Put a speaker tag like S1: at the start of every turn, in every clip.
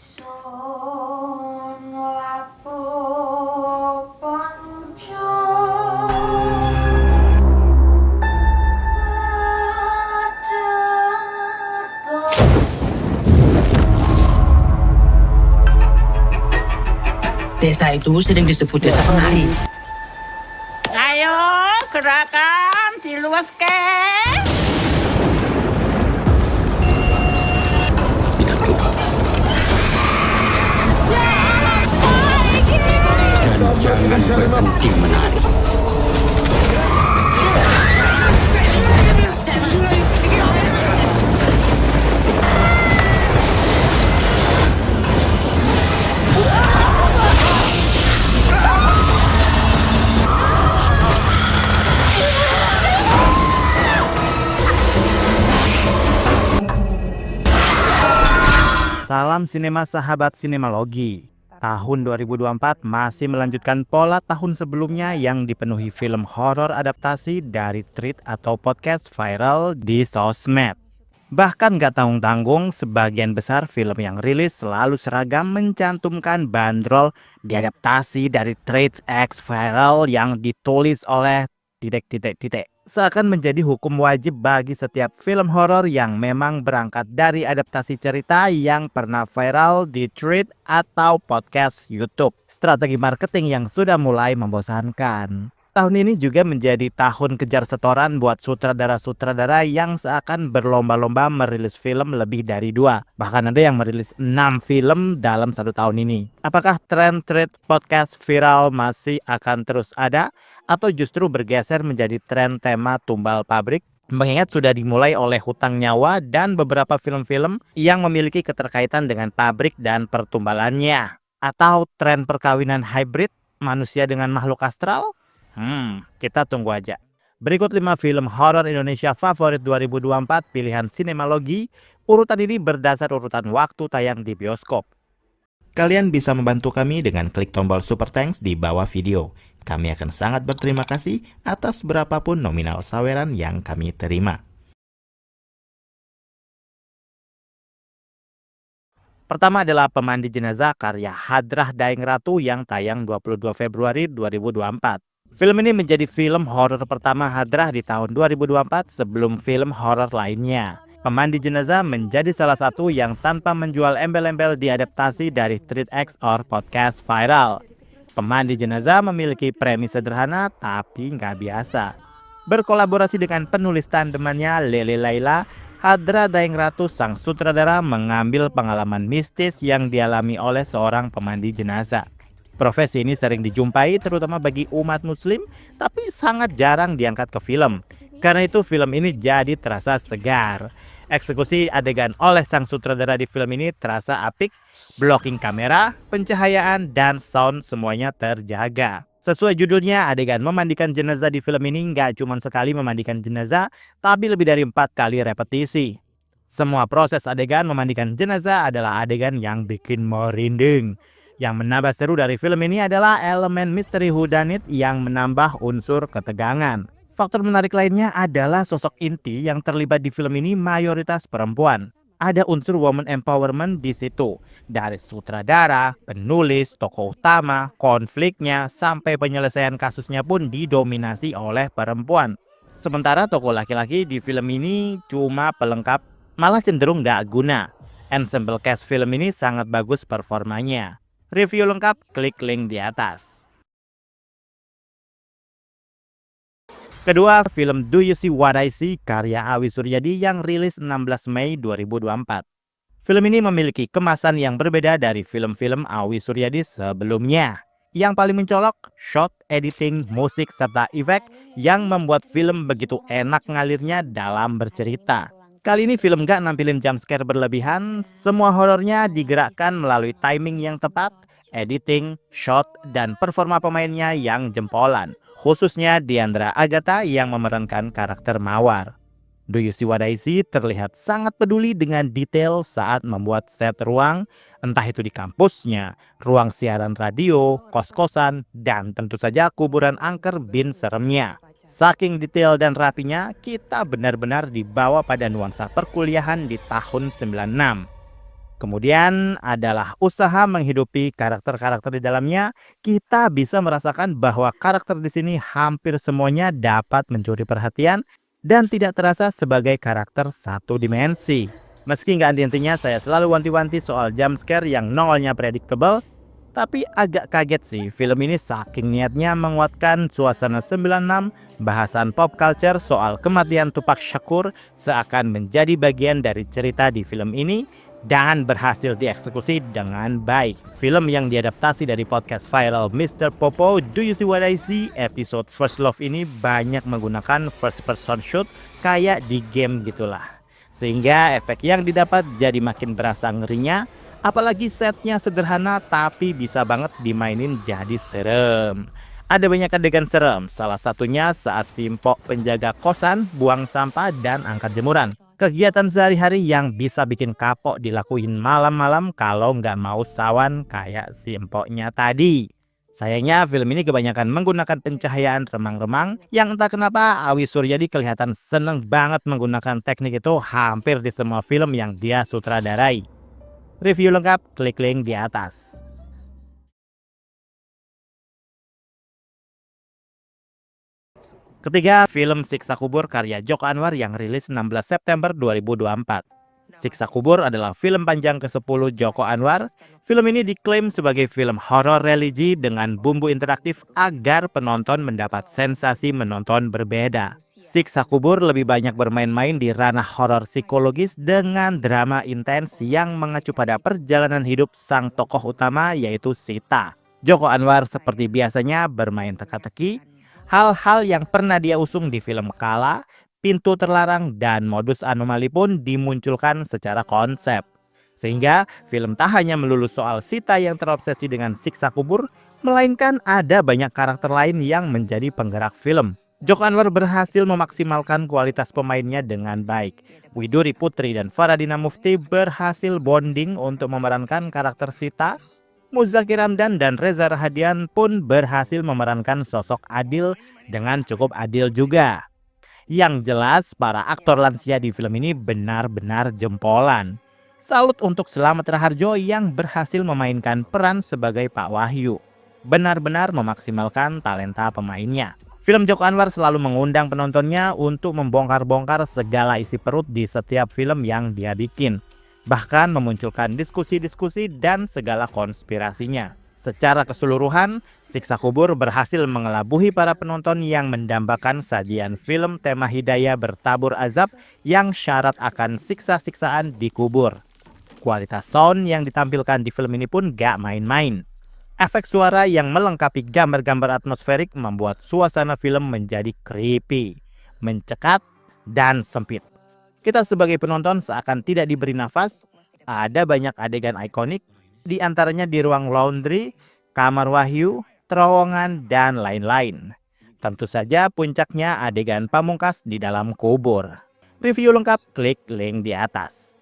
S1: Ingsun lapo ponco
S2: Desa itu sering disebut desa penari.
S3: Ayo, gerakan diluaskan.
S4: Tidak coba. Dan jangan berhenti menari.
S5: Salam sinema sahabat sinemalogi. Tahun 2024 masih melanjutkan pola tahun sebelumnya yang dipenuhi film horor adaptasi dari tweet atau podcast viral di sosmed. Bahkan gak tanggung-tanggung, sebagian besar film yang rilis selalu seragam mencantumkan bandrol diadaptasi dari tweet X viral yang ditulis oleh titik. Seakan menjadi hukum wajib bagi setiap film horor yang memang berangkat dari adaptasi cerita yang pernah viral di tweet atau podcast YouTube. Strategi marketing yang sudah mulai membosankan. Tahun ini juga menjadi tahun kejar setoran buat sutradara-sutradara yang seakan berlomba-lomba merilis film lebih dari 2. Bahkan ada yang merilis 6 film dalam 1 tahun ini. Apakah tren tweet podcast viral masih akan terus ada? Atau justru bergeser menjadi tren tema tumbal pabrik? Mengingat sudah dimulai oleh Hutang Nyawa dan beberapa film-film yang memiliki keterkaitan dengan pabrik dan pertumbalannya. Atau tren perkawinan hybrid manusia dengan makhluk astral? Kita tunggu aja. Berikut 5 film horor Indonesia favorit 2024 pilihan sinemalogi. Urutan ini berdasar urutan waktu tayang di bioskop. Kalian bisa membantu kami dengan klik tombol super thanks di bawah video. Kami akan sangat berterima kasih atas berapapun nominal saweran yang kami terima. Pertama adalah Pemandi Jenazah karya Hadrah Daeng Ratu yang tayang 22 Februari 2024. Film ini menjadi film horor pertama Hadrah di tahun 2024 sebelum film horor lainnya. Pemandi Jenazah menjadi salah satu yang tanpa menjual embel-embel diadaptasi dari tweet X or podcast viral. Pemandi Jenazah memiliki premis sederhana tapi nggak biasa. Berkolaborasi dengan penulis tandemannya Lele Laila, Hadrah Daeng Ratu sang sutradara mengambil pengalaman mistis yang dialami oleh seorang pemandi jenazah. Profesi ini sering dijumpai terutama bagi umat muslim, tapi sangat jarang diangkat ke film. Karena itu film ini jadi terasa segar. Eksekusi adegan oleh sang sutradara di film ini terasa apik. Blocking kamera, pencahayaan, dan sound semuanya terjaga. Sesuai judulnya, adegan memandikan jenazah di film ini nggak cuma sekali memandikan jenazah, tapi lebih dari 4 kali repetisi. Semua proses adegan memandikan jenazah adalah adegan yang bikin merinding. Yang menambah seru dari film ini adalah elemen misteri whodunit yang menambah unsur ketegangan. Faktor menarik lainnya adalah sosok inti yang terlibat di film ini mayoritas perempuan. Ada unsur woman empowerment di situ. Dari sutradara, penulis, tokoh utama, konfliknya, sampai penyelesaian kasusnya pun didominasi oleh perempuan. Sementara tokoh laki-laki di film ini cuma pelengkap, malah cenderung gak guna. Ensemble cast film ini sangat bagus performanya. Review lengkap, klik link di atas. Kedua, film Do You See What I See karya Awi Suryadi yang rilis 16 Mei 2024. Film ini memiliki kemasan yang berbeda dari film-film Awi Suryadi sebelumnya. Yang paling mencolok, shot, editing, musik, serta efek yang membuat film begitu enak ngalirnya dalam bercerita. Kali ini film gak nampilin jumpscare berlebihan, semua horornya digerakkan melalui timing yang tepat, editing, shot, dan performa pemainnya yang jempolan. Khususnya Diandra Agatha yang memerankan karakter Mawar. Do You See What I See terlihat sangat peduli dengan detail saat membuat set ruang, entah itu di kampusnya, ruang siaran radio, kos-kosan, dan tentu saja kuburan angker bin seremnya. Saking detail dan rapinya, kita benar-benar dibawa pada nuansa perkuliahan di tahun 96. Kemudian adalah usaha menghidupi karakter-karakter di dalamnya. Kita bisa merasakan bahwa karakter di sini hampir semuanya dapat mencuri perhatian dan tidak terasa sebagai karakter satu dimensi. Meski nggak intinya saya selalu wanti-wanti soal jump scare yang nongolnya predictable, tapi agak kaget sih film ini saking niatnya menguatkan suasana 96, bahasan pop culture soal kematian Tupac Shakur seakan menjadi bagian dari cerita di film ini dan berhasil dieksekusi dengan baik. Film yang diadaptasi dari podcast viral Mr. Popo, Do You See What I See? Episode First Love ini banyak menggunakan first person shoot kayak di game gitulah. Sehingga efek yang didapat jadi makin berasa ngerinya. Apalagi setnya sederhana tapi bisa banget dimainin jadi serem. Ada banyak adegan serem, salah satunya saat si Mpok penjaga kosan buang sampah dan angkat jemuran. Kegiatan sehari-hari yang bisa bikin kapok dilakuin malam-malam kalau nggak mau sawan kayak si Mpoknya tadi. Sayangnya film ini kebanyakan menggunakan pencahayaan remang-remang yang entah kenapa Awi Suryadi kelihatan seneng banget menggunakan teknik itu hampir di semua film yang dia sutradarai. Review lengkap, klik link di atas. Ketiga, film Siksa Kubur karya Joko Anwar yang rilis 16 September 2024. Siksa Kubur adalah film panjang ke-10 Joko Anwar. Film ini diklaim sebagai film horor religi dengan bumbu interaktif agar penonton mendapat sensasi menonton berbeda. Siksa Kubur lebih banyak bermain-main di ranah horor psikologis dengan drama intens yang mengacu pada perjalanan hidup sang tokoh utama yaitu Sita. Joko Anwar seperti biasanya bermain teka-teki. Hal-hal yang pernah dia usung di film Kala, Pintu Terlarang, dan Modus Anomali pun dimunculkan secara konsep. Sehingga film tak hanya melulu soal Sita yang terobsesi dengan siksa kubur, melainkan ada banyak karakter lain yang menjadi penggerak film. Joko Anwar berhasil memaksimalkan kualitas pemainnya dengan baik. Widuri Putri dan Faradina Mufti berhasil bonding untuk memerankan karakter Sita. Muzaki Ramdan dan Reza Rahadian pun berhasil memerankan sosok Adil dengan cukup adil juga. Yang jelas para aktor lansia di film ini benar-benar jempolan. Salut untuk Slamet Raharjo yang berhasil memainkan peran sebagai Pak Wahyu. Benar-benar memaksimalkan talenta pemainnya. Film Joko Anwar selalu mengundang penontonnya untuk membongkar-bongkar segala isi perut di setiap film yang dia bikin. Bahkan memunculkan diskusi-diskusi dan segala konspirasinya. Secara keseluruhan, Siksa Kubur berhasil mengelabuhi para penonton yang mendambakan sajian film tema hidayah bertabur azab yang syarat akan siksa-siksaan di kubur. Kualitas sound yang ditampilkan di film ini pun gak main-main. Efek suara yang melengkapi gambar-gambar atmosferik membuat suasana film menjadi creepy, mencekat, dan sempit. Kita sebagai penonton seakan tidak diberi nafas. Ada banyak adegan ikonik, di antaranya di ruang laundry, kamar Wahyu, terowongan, dan lain-lain. Tentu saja puncaknya adegan pamungkas di dalam kubur. Review lengkap, klik link di atas.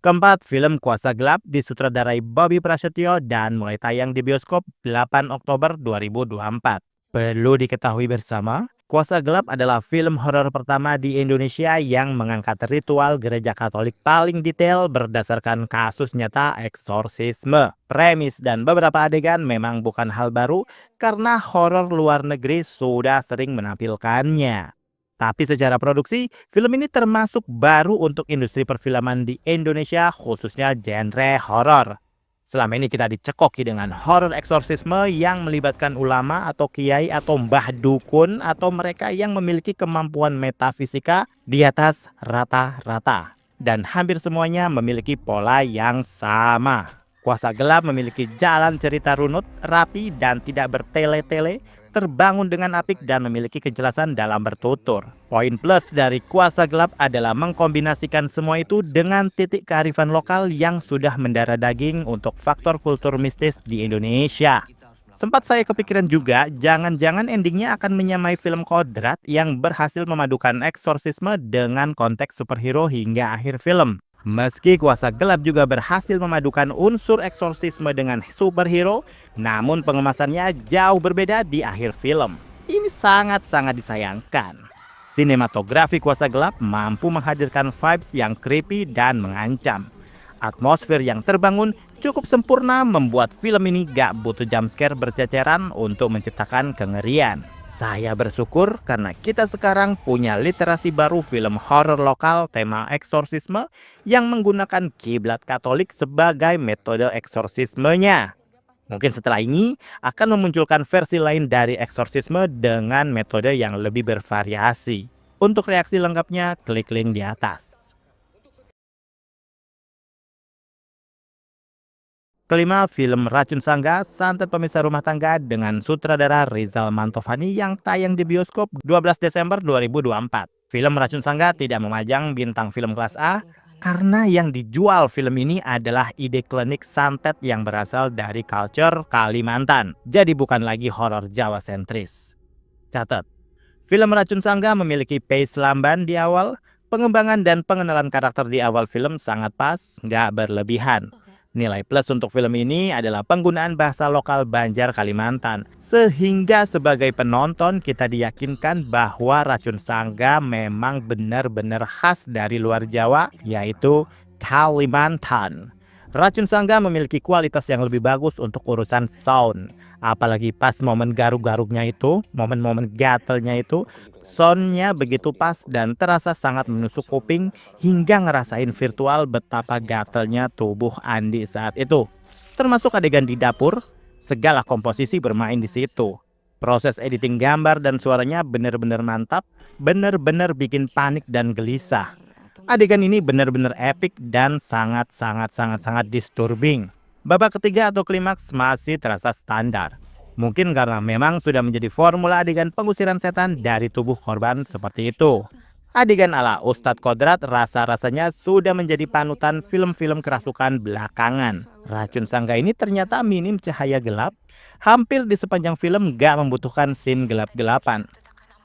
S5: Keempat, film Kuasa Gelap disutradarai Bobby Prasetyo dan mulai tayang di bioskop 8 Oktober 2024. Perlu diketahui bersama, Kuasa Gelap adalah film horor pertama di Indonesia yang mengangkat ritual gereja Katolik paling detail berdasarkan kasus nyata eksorsisme. Premis dan beberapa adegan memang bukan hal baru karena horor luar negeri sudah sering menampilkannya. Tapi secara produksi, film ini termasuk baru untuk industri perfilman di Indonesia, khususnya genre horor. Selama ini kita dicekoki dengan horor eksorsisme yang melibatkan ulama atau kiai atau mbah dukun atau mereka yang memiliki kemampuan metafisika di atas rata-rata. Dan hampir semuanya memiliki pola yang sama. Kuasa Gelap memiliki jalan cerita runut, rapi, dan tidak bertele-tele, terbangun dengan apik dan memiliki kejelasan dalam bertutur. Poin plus dari Kuasa Gelap adalah mengkombinasikan semua itu dengan titik kearifan lokal yang sudah mendarah daging untuk faktor kultur mistis di Indonesia. Sempat saya kepikiran juga, jangan-jangan endingnya akan menyamai film Kodrat yang berhasil memadukan eksorsisme dengan konteks superhero hingga akhir film. Meski Kuasa Gelap juga berhasil memadukan unsur eksorsisme dengan superhero, namun pengemasannya jauh berbeda di akhir film. Ini sangat-sangat disayangkan. Sinematografi Kuasa Gelap mampu menghadirkan vibes yang creepy dan mengancam. Atmosfer yang terbangun cukup sempurna membuat film ini gak butuh jumpscare berceceran untuk menciptakan kengerian. Saya bersyukur karena kita sekarang punya literasi baru film horor lokal tema eksorsisme yang menggunakan kiblat Katolik sebagai metode eksorsismenya. Mungkin setelah ini akan memunculkan versi lain dari eksorsisme dengan metode yang lebih bervariasi. Untuk reaksi lengkapnya, klik link di atas. Kelima, film Racun Sangga, santet pemisah rumah tangga dengan sutradara Rizal Mantovani yang tayang di bioskop 12 Desember 2024. Film Racun Sangga tidak memajang bintang film kelas A, karena yang dijual film ini adalah ide klinik santet yang berasal dari culture Kalimantan. Jadi bukan lagi horor Jawa sentris. Catat, film Racun Sangga memiliki pace lamban di awal, pengembangan dan pengenalan karakter di awal film sangat pas, nggak berlebihan. Nilai plus untuk film ini adalah penggunaan bahasa lokal Banjar Kalimantan. Sehingga sebagai penonton kita diyakinkan bahwa Racun Sangga memang benar-benar khas dari luar Jawa, yaitu Kalimantan. Racun Sangga memiliki kualitas yang lebih bagus untuk urusan sound. Apalagi pas momen garuk-garuknya itu, momen-momen gatelnya itu, soundnya begitu pas dan terasa sangat menusuk kuping hingga ngerasain virtual betapa gatelnya tubuh Andi saat itu. Termasuk adegan di dapur, segala komposisi bermain di situ. Proses editing gambar dan suaranya benar-benar mantap, benar-benar bikin panik dan gelisah. Adegan ini benar-benar epic dan sangat disturbing. Babak ketiga atau klimaks masih terasa standar. Mungkin karena memang sudah menjadi formula adegan pengusiran setan dari tubuh korban seperti itu. Adegan ala Ustadz Kodrat rasa-rasanya sudah menjadi panutan film-film kerasukan belakangan. Racun Sangga ini ternyata minim cahaya gelap. Hampir di sepanjang film gak membutuhkan scene gelap-gelapan.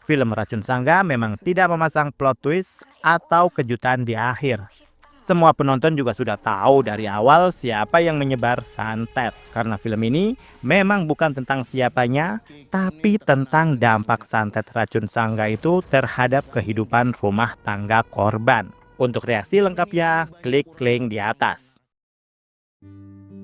S5: Film Racun Sangga memang tidak memasang plot twist atau kejutan di akhir. Semua penonton juga sudah tahu dari awal siapa yang menyebar santet. Karena film ini memang bukan tentang siapanya, tapi tentang dampak santet Racun Sangga itu terhadap kehidupan rumah tangga korban. Untuk reaksi lengkapnya, klik link di atas.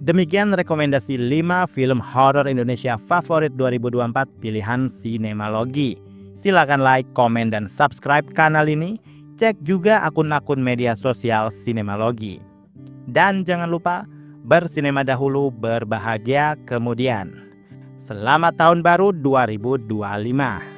S5: Demikian rekomendasi 5 film horor Indonesia favorit 2024 pilihan Sinemalogi. Silakan like, komen, dan subscribe kanal ini. Cek juga akun-akun media sosial Sinemalogi. Dan jangan lupa, bersinema dahulu, berbahagia kemudian. Selamat tahun baru 2025.